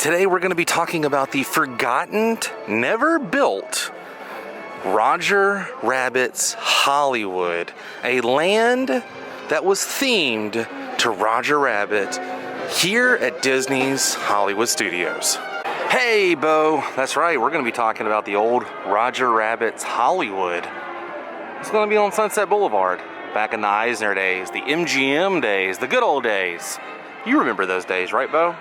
Today we're going to be talking about the forgotten, never built Roger Rabbit's Hollywood, a land that was themed to Roger Rabbit here at Disney's Hollywood Studios. Hey, Bo, that's right, we're going to be talking about the old Roger Rabbit's Hollywood. It's going to be on Sunset Boulevard, back in the Eisner days, the MGM days, the good old days. You remember those days, right, Bo?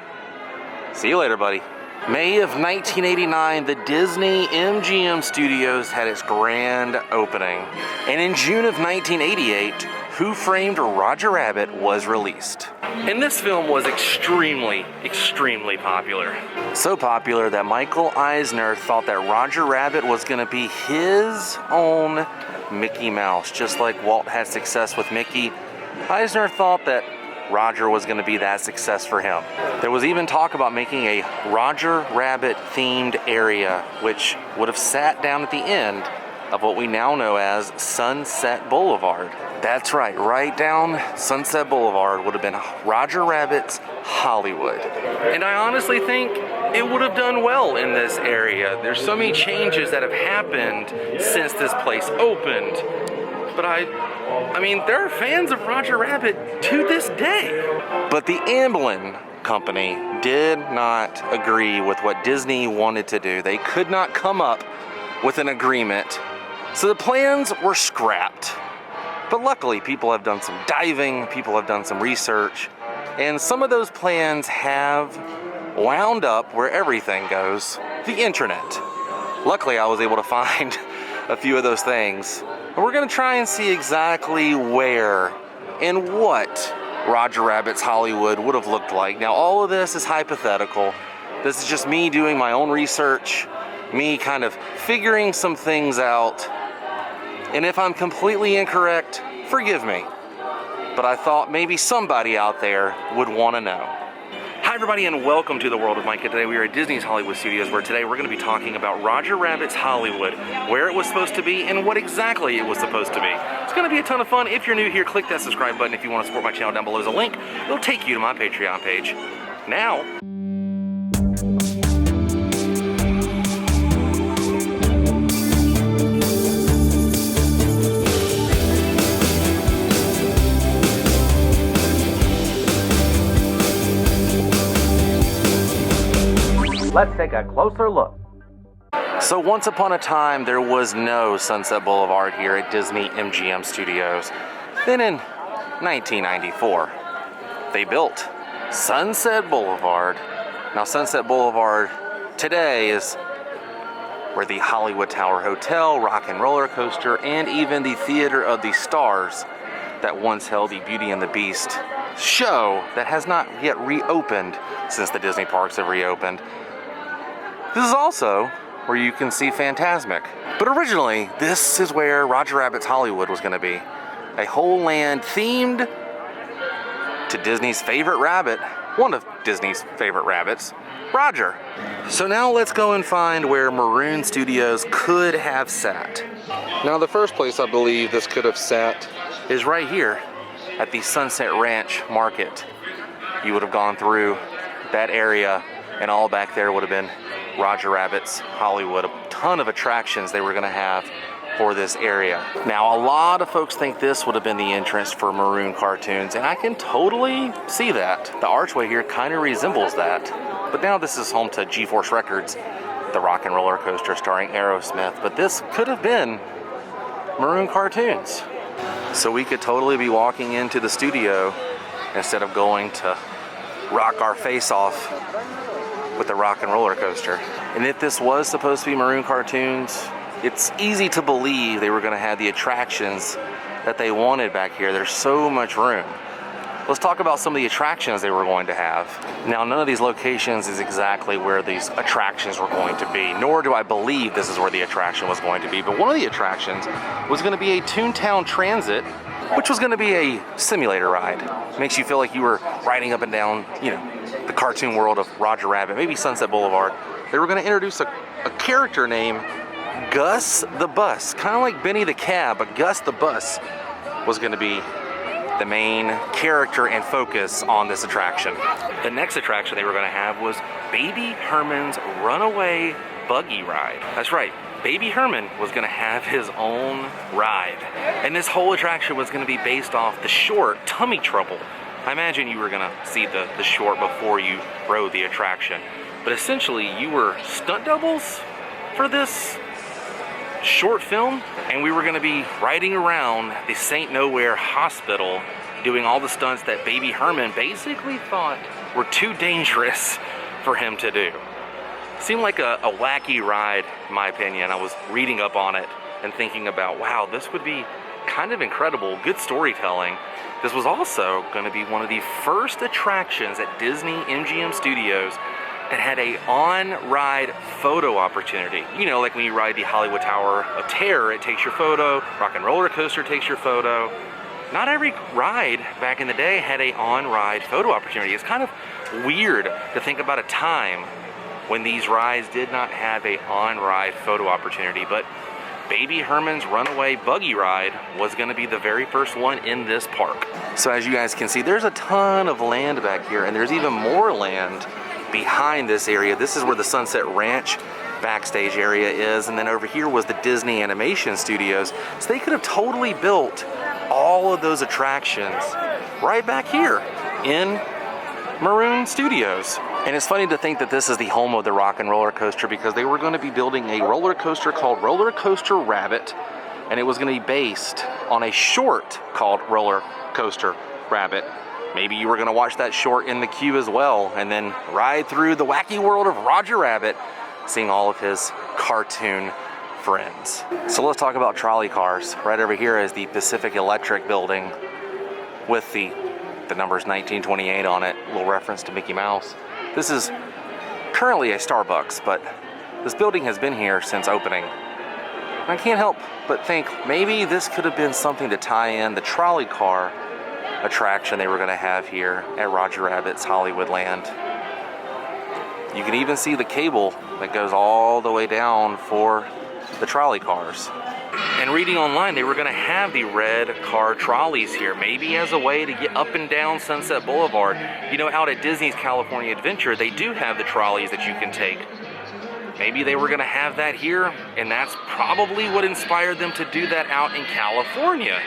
See you later, buddy. May of 1989, the Disney-MGM Studios had its grand opening. And in June of 1988, Who Framed Roger Rabbit was released. And this film was extremely popular. So popular that Michael Eisner thought that Roger Rabbit was going to be his own Mickey Mouse. Just like Walt had success with Mickey, Eisner thought that Roger was going to be that success for him. There was even talk about making a Roger Rabbit themed area, which would have sat down at the end of what we now know as Sunset Boulevard. That's right down Sunset Boulevard would have been Roger Rabbit's Hollywood. And I honestly think it would have done well in this area. There's so many changes that have happened since this place opened. But I mean, there are fans of Roger Rabbit to this day. But the Amblin Company did not agree with what Disney wanted to do. They could not come up with an agreement. So the plans were scrapped. But luckily, people have done some diving, people have done some research, and some of those plans have wound up where everything goes, the internet. Luckily, I was able to find a few of those things. And we're going to try and see exactly where and what Roger Rabbit's Hollywood would have looked like. Now, all of this is hypothetical. This is just me doing my own research, me kind of figuring some things out. And if I'm completely incorrect, forgive me. But I thought maybe somebody out there would want to know. Hi everybody and welcome to the World of Micah. Today we are at Disney's Hollywood Studios, where today we're going to be talking about Roger Rabbit's Hollywood, where it was supposed to be and what exactly it was supposed to be. It's going to be a ton of fun. If you're new here, click that subscribe button. If you want to support my channel, down below is a link. It'll take you to my Patreon page. Now, let's take a closer look. So once upon a time, there was no Sunset Boulevard here at Disney-MGM Studios. Then in 1994, they built Sunset Boulevard. Now Sunset Boulevard today is where the Hollywood Tower Hotel, Rock and Roller Coaster, and even the Theater of the Stars that once held the Beauty and the Beast show that has not yet reopened since the Disney parks have reopened. This is also where you can see Fantasmic. But originally, this is where Roger Rabbit's Hollywood was going to be. A whole land themed to Disney's favorite rabbit, one of Disney's favorite rabbits, Roger. So now let's go and find where Maroon Studios could have sat. Now the first place I believe this could have sat is right here at the Sunset Ranch Market. You would have gone through that area and all back there would have been Roger Rabbit's Hollywood. A ton of attractions they were going to have for this area. Now, a lot of folks think this would have been the entrance for Maroon Cartoons, and I can totally see that. The archway here kind of resembles that. But now this is home to G-Force Records, the Rock and Roller Coaster starring Aerosmith. But this could have been Maroon Cartoons. So we could totally be walking into the studio instead of going to rock our face off with the Rock and Roller Coaster. And if this was supposed to be Maroon Cartoons, it's easy to believe they were going to have the attractions that they wanted back here. There's so much room. Let's talk about some of the attractions they were going to have. Now, none of these locations is exactly where these attractions were going to be, nor do I believe this is where the attraction was going to be. But one of the attractions was going to be a Toontown Transit, which was going to be a simulator ride. Makes you feel like you were riding up and down, the cartoon world of Roger Rabbit, maybe Sunset Boulevard. They were going to introduce a character named Gus the Bus, kind of like Benny the Cab, but Gus the Bus was going to be the main character and focus on this attraction. The next attraction they were going to have was Baby Herman's Runaway Buggy ride. That's right, Baby Herman was going to have his own ride. And this whole attraction was going to be based off the short Tummy Trouble. I imagine you were going to see the short before you rode the attraction. But essentially, you were stunt doubles for this short film, and we were going to be riding around the St. Nowhere Hospital doing all the stunts that Baby Herman basically thought were too dangerous for him to do. Seemed like a wacky ride, in my opinion. I was reading up on it and thinking about, wow, this would be kind of incredible, good storytelling. This was also going to be one of the first attractions at Disney-MGM Studios that had a on-ride photo opportunity. You know, like when you ride the Hollywood Tower of Terror, it takes your photo. Rock and Roller Coaster takes your photo. Not every ride back in the day had a on-ride photo opportunity. It's kind of weird to think about a time when these rides did not have a on-ride photo opportunity, but Baby Herman's Runaway Buggy ride was going to be the very first one in this park. So as you guys can see, there's a ton of land back here, and there's even more land behind this area. This is where the Sunset Ranch backstage area is, and then over here was the Disney-MGM Studios. So they could have totally built all of those attractions right back here in Maroon Studios. And it's funny to think that this is the home of the Rock and Roller Coaster, because they were going to be building a roller coaster called Roller Coaster Rabbit, and it was going to be based on a short called Roller Coaster Rabbit. Maybe you were going to watch that short in the queue as well, and then ride through the wacky world of Roger Rabbit, seeing all of his cartoon friends. So let's talk about trolley cars. Right over here is the Pacific Electric building with the numbers 1928 on it, a little reference to Mickey Mouse. This is currently a Starbucks, but this building has been here since opening. And I can't help but think maybe this could have been something to tie in the trolley car attraction they were going to have here at Roger Rabbit's Hollywoodland. You can even see the cable that goes all the way down for the trolley cars. And reading online, they were going to have the red car trolleys here, maybe as a way to get up and down Sunset Boulevard. You know, out at Disney's California Adventure, they do have the trolleys that you can take. Maybe they were going to have that here, and that's probably what inspired them to do that out in California.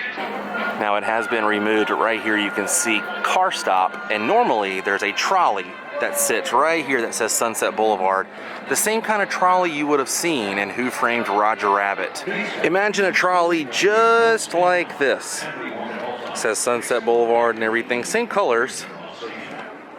Now it has been removed. Right here you can see Car Stop, and normally there's a trolley that sits right here that says Sunset Boulevard. The same kind of trolley you would have seen in Who Framed Roger Rabbit. Imagine a trolley just like this. It says Sunset Boulevard and everything, same colors,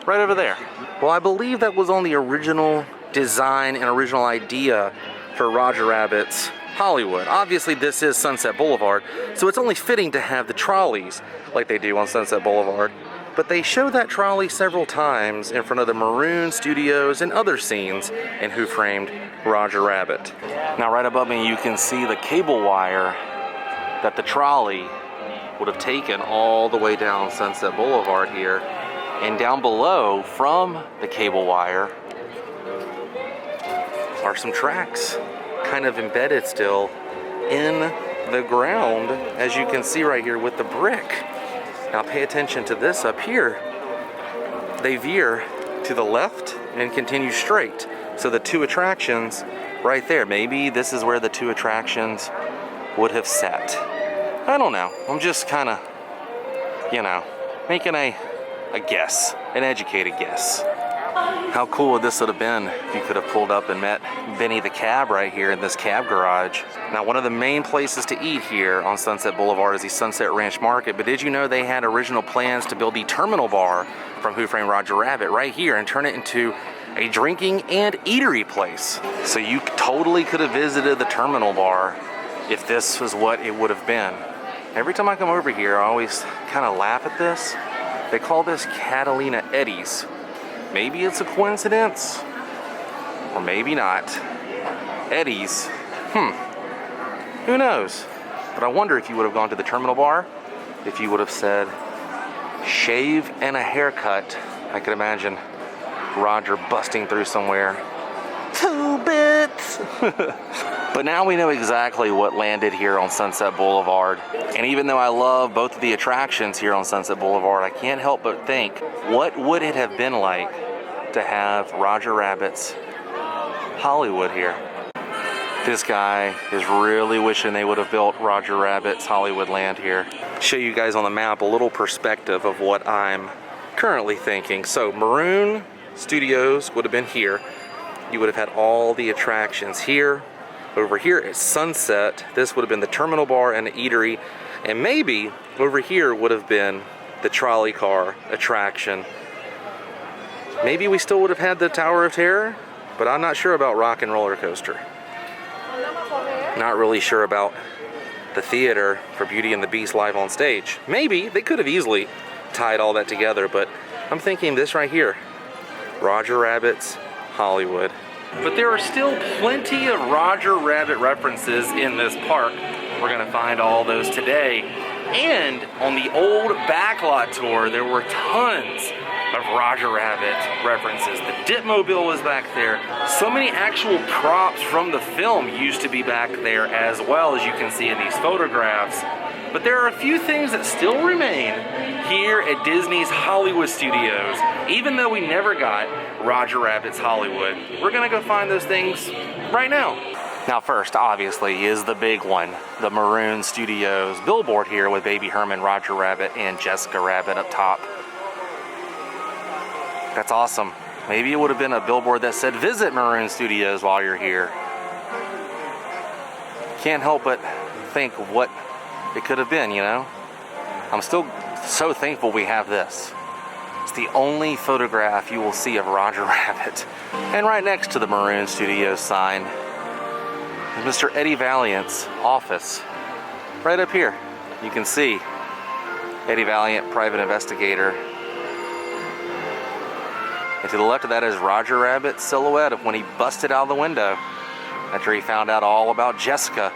right over there. Well, I believe that was on the original design and original idea for Roger Rabbit's Hollywood. Obviously this is Sunset Boulevard, so it's only fitting to have the trolleys like they do on Sunset Boulevard. But they show that trolley several times in front of the Maroon Studios and other scenes in Who Framed Roger Rabbit. Now right above me you can see the cable wire that the trolley would have taken all the way down Sunset Boulevard here. And down below from the cable wire are some tracks kind of embedded still in the ground, as you can see right here with the brick. Now pay attention to this up here. They veer to the left and continue straight. So the two attractions right there, maybe this is where the two attractions would have sat. I don't know. I'm just kind of, you know, making a guess, an educated guess. How cool would this have been if you could have pulled up and met Benny the Cab right here in this cab garage. Now, one of the main places to eat here on Sunset Boulevard is the Sunset Ranch Market, but did you know they had original plans to build the terminal bar from Who Framed Roger Rabbit right here and turn it into a drinking and eatery place? So you totally could have visited the terminal bar if this was what it would have been. Every time I come over here, I always kind of laugh at this. They call this Catalina Eddie's. Maybe it's a coincidence, or maybe not. Eddie's, who knows? But I wonder if you would have gone to the terminal bar, if you would have said, shave and a haircut. I could imagine Roger busting through somewhere 2 bits. But now we know exactly what landed here on Sunset Boulevard. And even though I love both of the attractions here on Sunset Boulevard, I can't help but think, what would it have been like to have Roger Rabbit's Hollywood here? This guy is really wishing they would have built Roger Rabbit's Hollywood Land here. Show you guys on the map a little perspective of what I'm currently thinking. So Maroon Studios would have been here. You would have had all the attractions here. Over here is Sunset. This would have been the terminal bar and the eatery. And maybe over here would have been the trolley car attraction. Maybe we still would have had the Tower of Terror, but I'm not sure about Rock and Roller Coaster. Not really sure about the theater for Beauty and the Beast live on stage. Maybe they could have easily tied all that together, but I'm thinking this right here, Roger Rabbit's Hollywood. But there are still plenty of Roger Rabbit references in this park. We're gonna find all those today. And on the old backlot tour, there were tons of Roger Rabbit references. The Dipmobile was back there. So many actual props from the film used to be back there as well, as you can see in these photographs. But there are a few things that still remain here at Disney's Hollywood Studios. Even though we never got Roger Rabbit's Hollywood, we're gonna go find those things right now. Now first, obviously, is the big one, the Maroon Studios billboard here with Baby Herman, Roger Rabbit, and Jessica Rabbit up top. That's awesome. Maybe it would have been a billboard that said, "Visit Maroon Studios" while you're here. Can't help but think of what it could have been, you know? I'm still so thankful we have this. It's the only photograph you will see of Roger Rabbit. And right next to the Maroon Studios sign is Mr. Eddie Valiant's office. Right up here, you can see Eddie Valiant, private investigator. And to the left of that is Roger Rabbit's silhouette of when he busted out of the window after he found out all about Jessica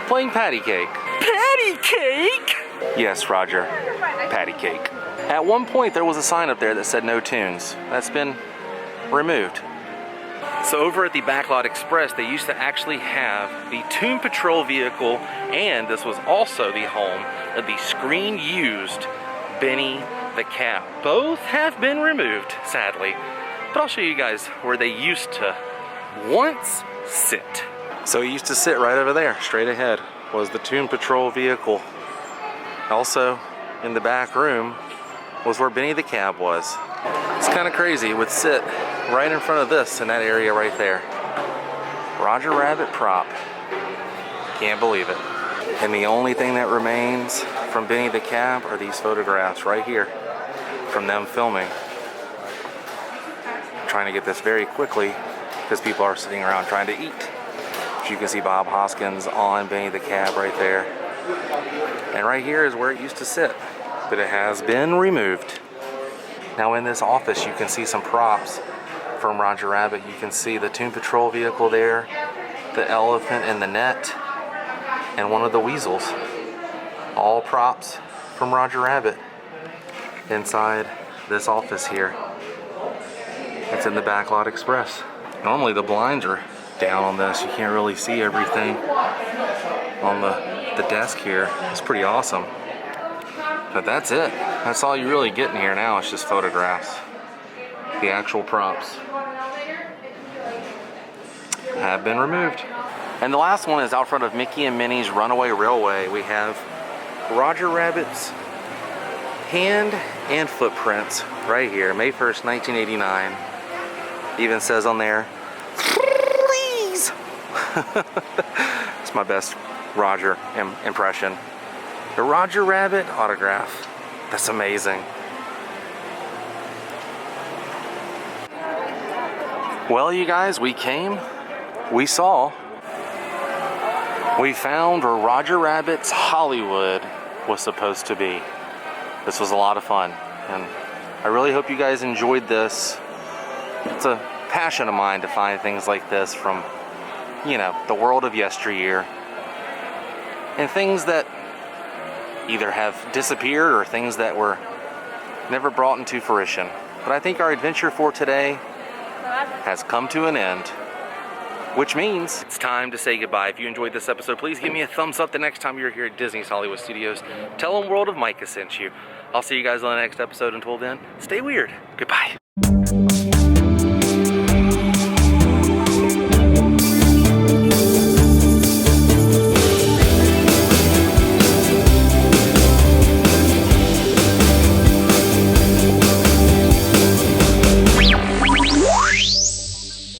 playing patty cake. Patty cake? Yes, Roger, patty cake. At one point there was a sign up there that said no tunes. That's been removed. So over at the Backlot Express, they used to actually have the Toon Patrol vehicle, and this was also the home of the screen-used Benny the Cat. Both have been removed, sadly, but I'll show you guys where they used to once sit. So he used to sit right over there, straight ahead, was the Toon Patrol vehicle. Also, in the back room was where Benny the Cab was. It's kind of crazy, it would sit right in front of this in that area right there. Roger Rabbit prop. Can't believe it. And the only thing that remains from Benny the Cab are these photographs right here from them filming. I'm trying to get this very quickly because people are sitting around trying to eat. So you can see Bob Hoskins on Benny the Cab right there. And right here is where it used to sit, but it has been removed. Now in this office you can see some props from Roger Rabbit. You can see the Toon Patrol vehicle there, the elephant in the net, and one of the weasels. All props from Roger Rabbit inside this office here. It's in the Backlot Express. Normally the blinds are down on this. You can't really see everything on the desk here. It's pretty awesome. But that's it. That's all you really get in here now. It's just photographs. The actual props have been removed. And the last one is out front of Mickey and Minnie's Runaway Railway. We have Roger Rabbit's hand and footprints right here, May 1st, 1989. Even says on there, please. It's my best Roger impression. The Roger Rabbit autograph. That's amazing. Well, you guys, we came, we saw, we found where Roger Rabbit's Hollywood was supposed to be. This was a lot of fun, and I really hope you guys enjoyed this. It's a passion of mine to find things like this from, you know, the world of yesteryear. And things that either have disappeared or things that were never brought into fruition. But I think our adventure for today has come to an end. Which means it's time to say goodbye. If you enjoyed this episode, please give me a thumbs up the next time you're here at Disney's Hollywood Studios. Tell them World of Micah sent you. I'll see you guys on the next episode. Until then, stay weird. Goodbye.